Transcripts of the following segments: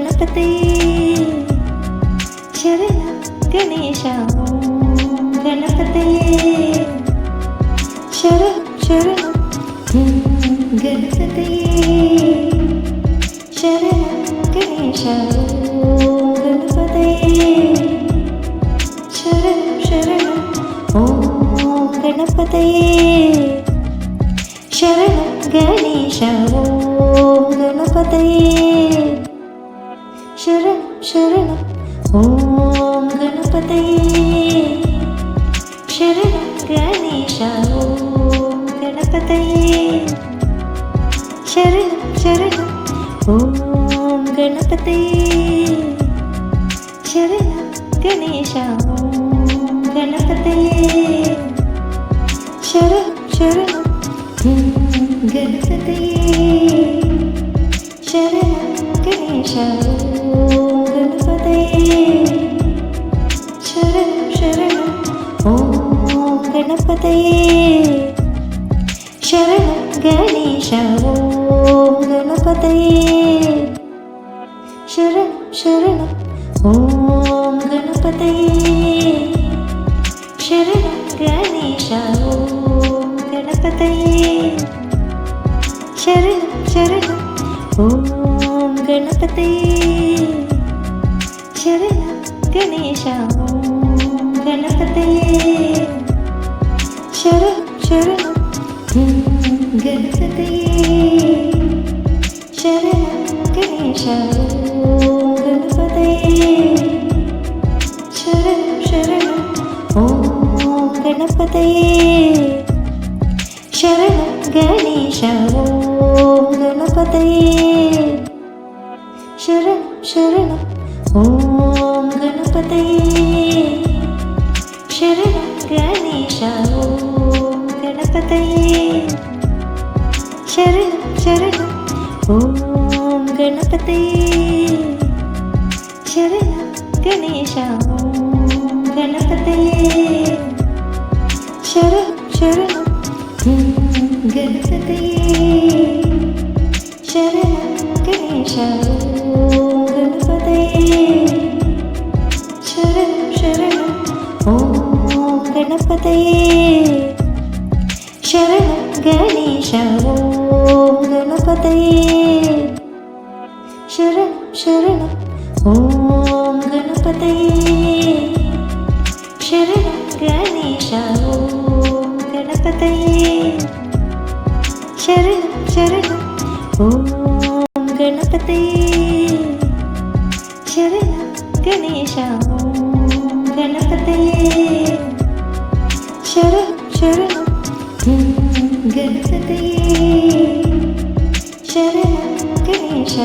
गणपतये शरण गणेश ॐ गणपतये शरण शरण गणपतये शरण गणेश ॐ गणपतये शरण शरण ॐ गणपतये शरण गणेश ॐ गणपतये शरण शरण ॐ गणपतये शरण गणेश ॐ गणपतये शरण शरण ॐ गणपतये शरण गणेश ॐ गणपतये शरण शरण गणपतये शरण गणेश ॐ गणपतये शरण शरण ॐ गणपतये शरण गणेश ॐ गणपतये शरण शरण ॐ गणपतये शरण गणेश ॐ गणपतये शरण शरण ॐ गणपतये शरण गणेश ॐ गणपतये शरण शरण गणपतये शरण गणेश ॐ गणपतये शरण शरण ॐ गणपतये शरण गणेश ॐ गणपतये शरण शरण ॐ गणपतये शरण गणेश ॐ गणपतये शरण शरण ॐ गणपतये शरण गणेश ॐ गणपतये शरण शरण गणपतये शरण गणेश ॐ गणपतये शरण शरण ॐ गणपतये शरण गणेश ॐ गणपतये शरण शरण ॐ गणपतये शरण गणेश ॐ गणपतये शरण शरण ॐ गणपतये शरण गणेश ॐ गणपतये शरण शरण गणपतये शरण गणेश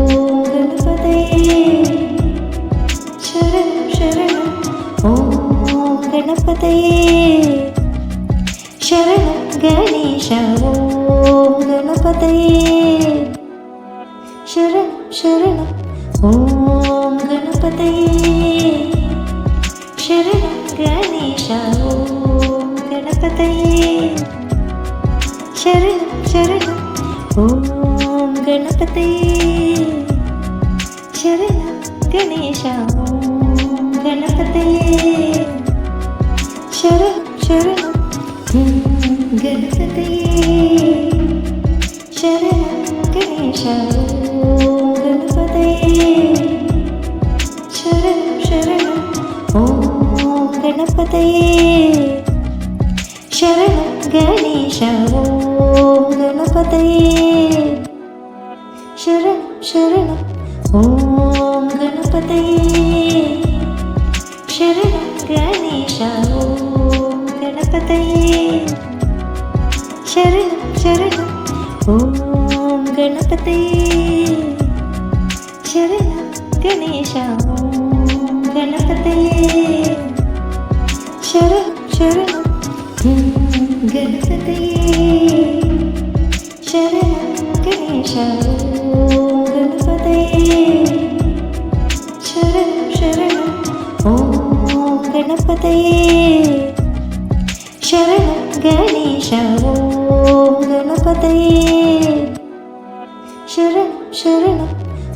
ॐ गणपतये शरण शरण ॐ गणपतये शरण गणेश ॐ गणपतये शरण शरण ॐ गणपतये शरण गणेश ॐ गणपतये शरण शरण ॐ गणपतये शरण गणेश ॐ गणपतये शरण शरण गणपतये शरण गणेश ॐ गणपतये शरण शरण ॐ गणपतये शरण गणेश ॐ गणपतये शरण शरण ॐ गणपतये शरण गणेश ॐ गणपतये शरण शरण ॐ गणपतये शरण गणेश ॐ गणपतये शरण शरण गणपतये शरण गणेश ॐ गणपतये शरण शरण ॐ गणपतये शरण गणेश ॐ गणपतये शरण शरण